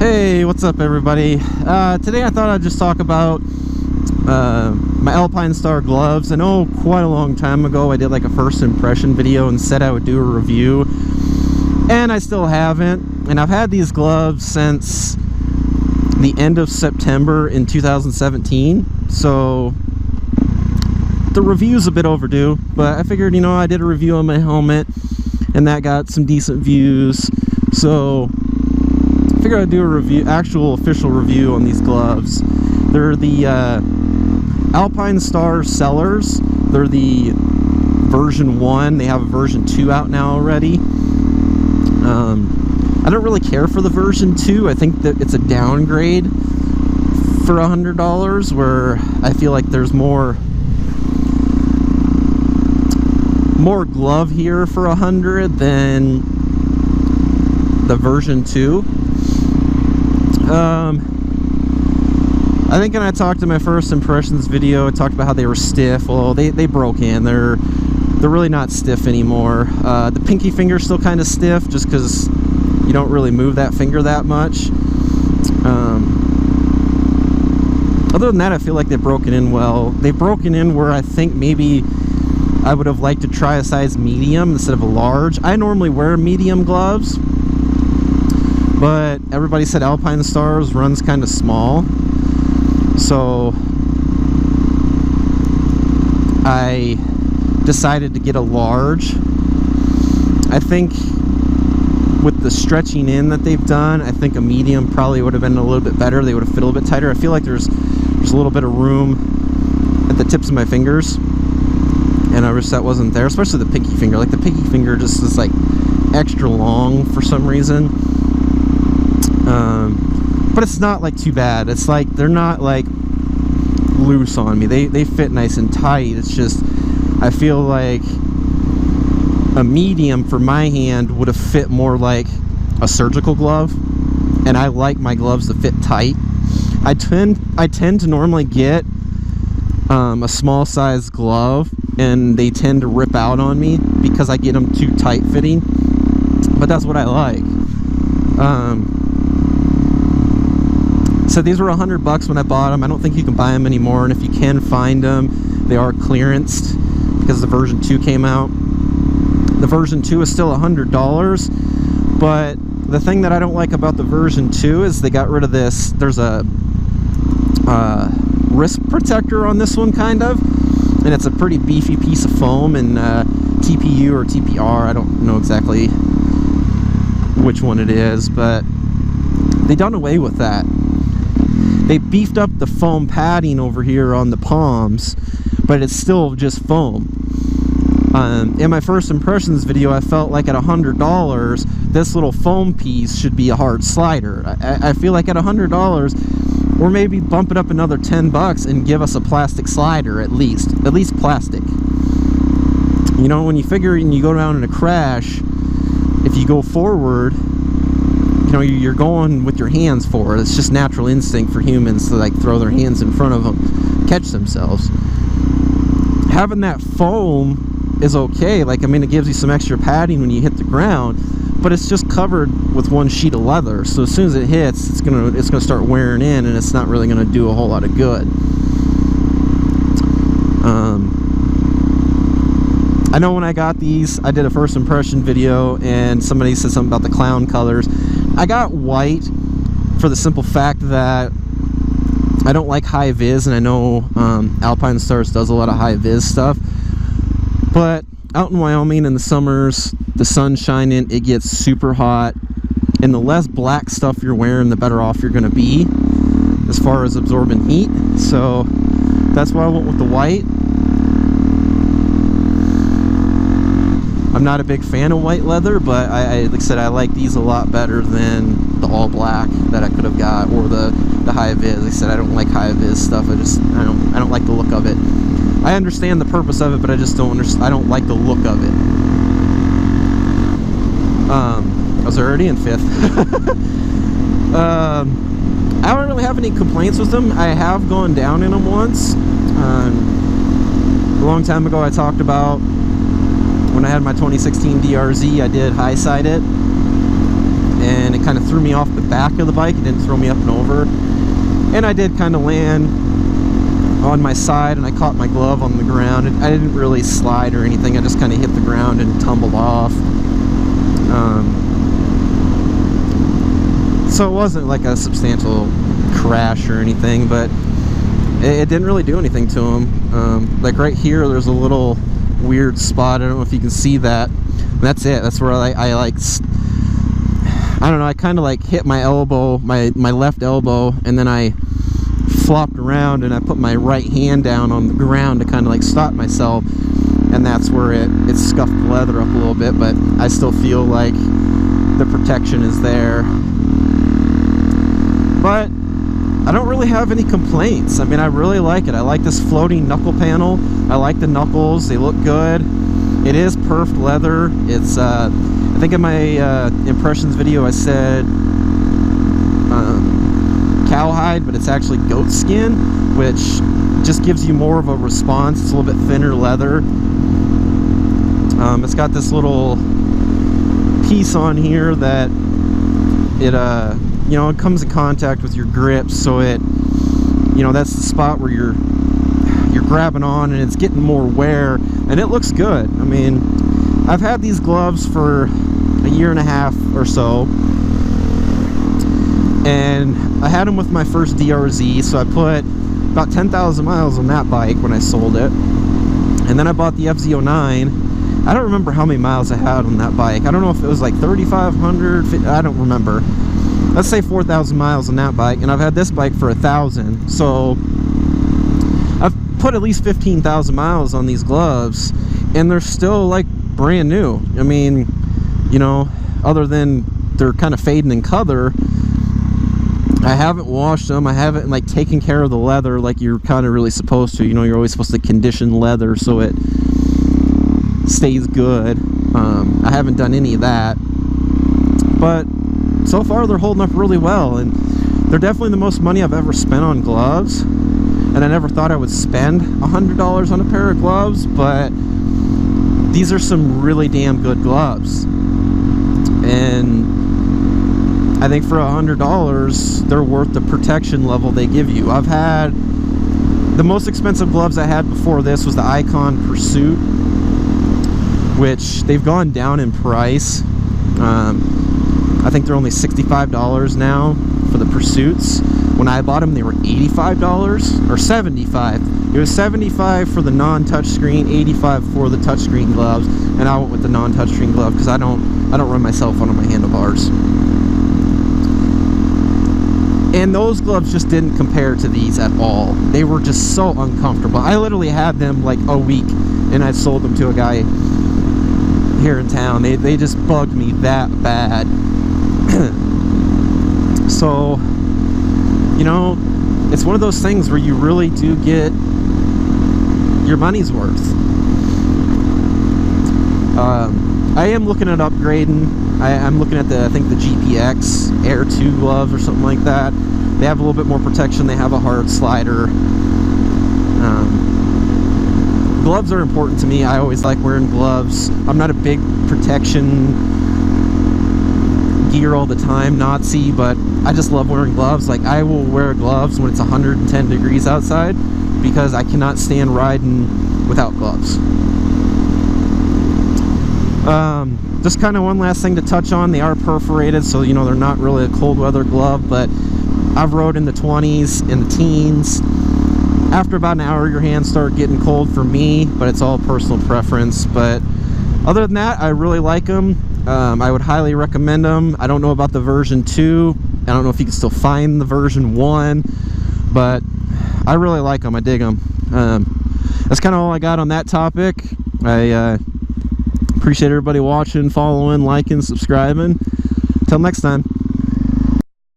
Hey, what's up everybody? Today I thought I'd just talk about my Alpinestars gloves. I know quite a long time ago I did like a first impression video and said I would do a review, and I still haven't. And I've had these gloves since the end of September in 2017, so the review's a bit overdue, but I figured, you know, I did a review on my helmet and that got some decent views, so I figured I'd do a review, actual official review on these gloves. They're the Alpinestars Celers. They're the version 1. They have a version 2 out now already. I don't really care for the version 2. I think that it's a downgrade for $100, where I feel like there's more glove here for $100 than the version 2. I think when I talked in my first impressions video, I talked about how they were stiff. Well, they broke in. They're really not stiff anymore. The pinky finger's still kind of stiff, just because you don't really move that finger that much. Other than that, I feel like they've broken in well. They've broken in where I think maybe I would have liked to try a size medium instead of a large. I normally wear medium gloves, but everybody said Alpinestars runs kind of small, so I decided to get a large. I think with the stretching in that they've done, I think a medium probably would have been a little bit better. They would have fit a little bit tighter. I feel like there's a little bit of room at the tips of my fingers, and I wish that wasn't there, especially the pinky finger. Like, the pinky finger just is like extra long for some reason. But it's not like too bad. It's like they're not like loose on me. They fit nice and tight. It's just I feel like a medium for my hand would have fit more like a surgical glove, and I like my gloves to fit tight. I tend to normally get a small size glove, and they tend to rip out on me because I get them too tight fitting, but that's what I like. So these were $100 when I bought them. I don't think you can buy them anymore, and if you can find them, they are clearanced because the version 2 came out. The version 2 is still $100, but the thing that I don't like about the version 2 is they got rid of this. There's a wrist protector on this one, kind of, and it's a pretty beefy piece of foam, and TPU or TPR, I don't know exactly which one it is, but they done away with that. They beefed up the foam padding over here on the palms, but it's still just foam. In my first impressions video, I felt like at $100, this little foam piece should be a hard slider. I feel like at $100, or maybe bump it up another $10 and give us a plastic slider at least plastic. You know, when you figure and you go down in a crash, if you go forward, you know, you're going with your hands forward. It's just natural instinct for humans to like throw their hands in front of them, catch themselves. Having that foam is okay. Like, I mean, it gives you some extra padding when you hit the ground, but it's just covered with one sheet of leather, so as soon as it hits, it's gonna start wearing in, and it's not really gonna do a whole lot of good. I know when I got these, I did a first impression video, and somebody said something about the clown colors. I got white for the simple fact that I don't like high vis, and I know Alpinestars does a lot of high vis stuff, but out in Wyoming in the summers, the sun's shining, it gets super hot, and the less black stuff you're wearing, the better off you're going to be as far as absorbing heat. So that's why I went with the white. I'm not a big fan of white leather, but like I said, I like these a lot better than the all black that I could have got, or the high vis. Like I said, I don't like high vis stuff. I don't like the look of it. I understand the purpose of it, but I just don't understand. I don't like the look of it. I was already in 5th. I don't really have any complaints with them. I have gone down in them once. A long time ago, I talked about when I had my 2016 DRZ, I did high side it, and it kind of threw me off the back of the bike. It didn't throw me up and over, and I did kind of land on my side, and I caught my glove on the ground. I didn't really slide or anything. I just kind of hit the ground and tumbled off. So it wasn't like a substantial crash or anything, but it didn't really do anything to him. Like right here, there's a little weird spot. I don't know if you can see that. That's it. That's where I like, I don't know, I kind of like hit my elbow, my left elbow, and then I flopped around and I put my right hand down on the ground to kind of like stop myself, and that's where it scuffed the leather up a little bit, but I still feel like the protection is there. But I don't really have any complaints. I mean, I really like it. I like this floating knuckle panel. I like the knuckles. They look good. It is perfed leather. It's I think in my impressions video I said cowhide, but it's actually goat skin, which just gives you more of a response. It's a little bit thinner leather. It's got this little piece on here that it you know, it comes in contact with your grips, so it, you know, that's the spot where you're grabbing on, and it's getting more wear, and it looks good. I mean, I've had these gloves for a year and a half or so, and I had them with my first DRZ, so I put about 10,000 miles on that bike when I sold it, and then I bought the FZ09. I don't remember how many miles I had on that bike. I don't know if it was like 3,500, I don't remember. Let's say 4,000 miles on that bike, and I've had this bike for 1,000, so I've put at least 15,000 miles on these gloves, and they're still like brand new. I mean, you know, other than they're kind of fading in color, I haven't washed them. I haven't like taken care of the leather like you're kind of really supposed to. You know, you're always supposed to condition leather so it stays good. I haven't done any of that, but so far they're holding up really well, and they're definitely the most money I've ever spent on gloves. And I never thought I would spend $100 on a pair of gloves, but these are some really damn good gloves, and I think for $100 they're worth the protection level they give you. I've had the most expensive gloves I had before this was the Icon Pursuit, which they've gone down in price. I think they're only $65 now for the Pursuits. When I bought them, they were $85 or $75. It was $75 for the non-touchscreen, $85 for the touchscreen gloves, and I went with the non-touchscreen glove because I don't run my cell phone on my handlebars. And those gloves just didn't compare to these at all. They were just so uncomfortable. I literally had them like a week, and I sold them to a guy here in town. They just bugged me that bad. So, you know, it's one of those things where you really do get your money's worth. I am looking at upgrading. I'm looking at I think the GPX Air 2 gloves or something like that. They have a little bit more protection. They have a hard slider. Gloves are important to me. I always like wearing gloves. I'm not a big protection gear all the time Nazi, but I just love wearing gloves. Like, I will wear gloves when it's 110 degrees outside because I cannot stand riding without gloves. Just kind of one last thing to touch on. They are perforated, so you know they're not really a cold weather glove, but I've rode in the 20s and the teens. After about an hour your hands start getting cold for me, but it's all personal preference. But other than that, I really like them. I would highly recommend them. I don't know about the version 2. I don't know if you can still find the version 1, but I really like them. I dig them. That's kind of all I got on that topic. I appreciate everybody watching, following, liking, subscribing. Till next time.